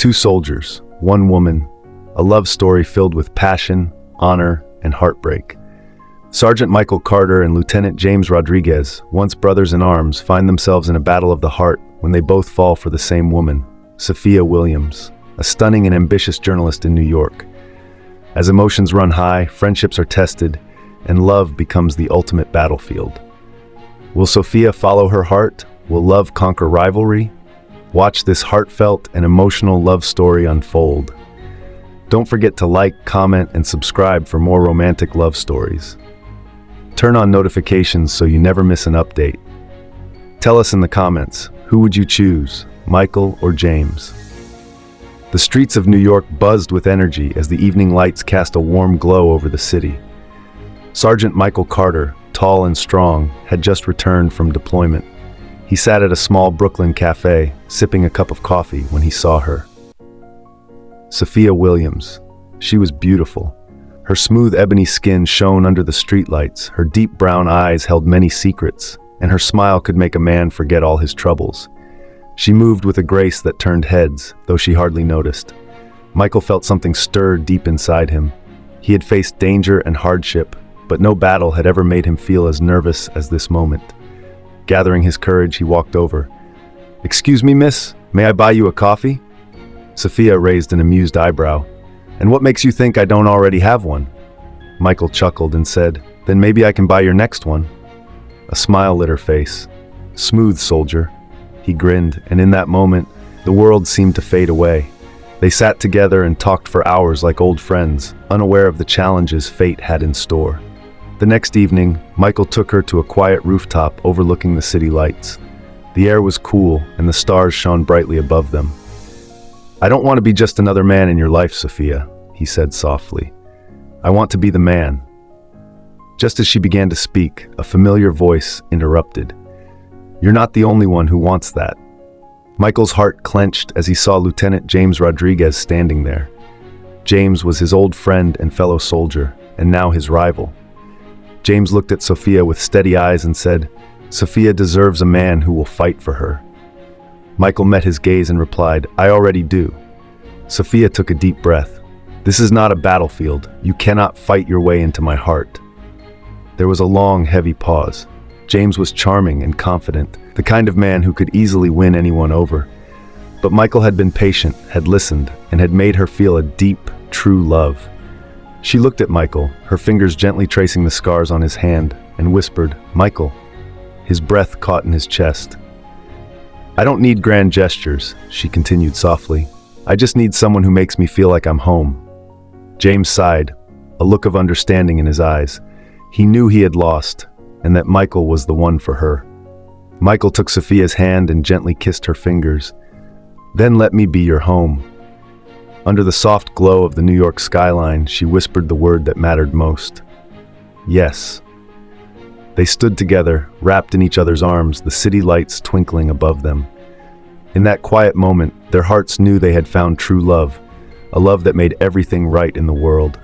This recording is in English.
Two soldiers, one woman, a love story filled with passion, honor, and heartbreak. Sergeant Michael Carter and Lieutenant James Rodriguez, once brothers in arms, find themselves in a battle of the heart when they both fall for the same woman, Sophia Williams, a stunning and ambitious journalist in New York. As emotions run high, friendships are tested, and love becomes the ultimate battlefield. Will Sophia follow her heart? Will love conquer rivalry? Watch this heartfelt and emotional love story unfold. Don't forget to like, comment, and subscribe for more romantic love stories. Turn on notifications so you never miss an update. Tell us in the comments, who would you choose, Michael or James? The streets of New York buzzed with energy as the evening lights cast a warm glow over the city. Sergeant Michael Carter, tall and strong, had just returned from deployment. He sat at a small Brooklyn cafe, sipping a cup of coffee when he saw her. Sophia Williams. She was beautiful. Her smooth ebony skin shone under the streetlights, her deep brown eyes held many secrets, and her smile could make a man forget all his troubles. She moved with a grace that turned heads, though she hardly noticed. Michael felt something stir deep inside him. He had faced danger and hardship, but no battle had ever made him feel as nervous as this moment. Gathering his courage, he walked over. "Excuse me, miss, may I buy you a coffee?" Sophia raised an amused eyebrow. "And what makes you think I don't already have one?" Michael chuckled and said, "Then maybe I can buy your next one." A smile lit her face. "Smooth, soldier." He grinned, and in that moment, the world seemed to fade away. They sat together and talked for hours like old friends, unaware of the challenges fate had in store. The next evening, Michael took her to a quiet rooftop overlooking the city lights. The air was cool, and the stars shone brightly above them. "I don't want to be just another man in your life, Sophia," he said softly. "I want to be the man." Just as she began to speak, a familiar voice interrupted. "You're not the only one who wants that." Michael's heart clenched as he saw Lieutenant James Rodriguez standing there. James was his old friend and fellow soldier, and now his rival. James looked at Sophia with steady eyes and said, "Sophia deserves a man who will fight for her." Michael met his gaze and replied, "I already do." Sophia took a deep breath. "This is not a battlefield. You cannot fight your way into my heart." There was a long, heavy pause. James was charming and confident, the kind of man who could easily win anyone over. But Michael had been patient, had listened, and had made her feel a deep, true love. She looked at Michael, her fingers gently tracing the scars on his hand, and whispered, "Michael." His breath caught in his chest. "I don't need grand gestures," she continued softly. "I just need someone who makes me feel like I'm home." James sighed, a look of understanding in his eyes. He knew he had lost, and that Michael was the one for her. Michael took Sophia's hand and gently kissed her fingers. "Then let me be your home." Under the soft glow of the New York skyline, she whispered the word that mattered most. "Yes." They stood together, wrapped in each other's arms, the city lights twinkling above them. In that quiet moment, their hearts knew they had found true love, a love that made everything right in the world.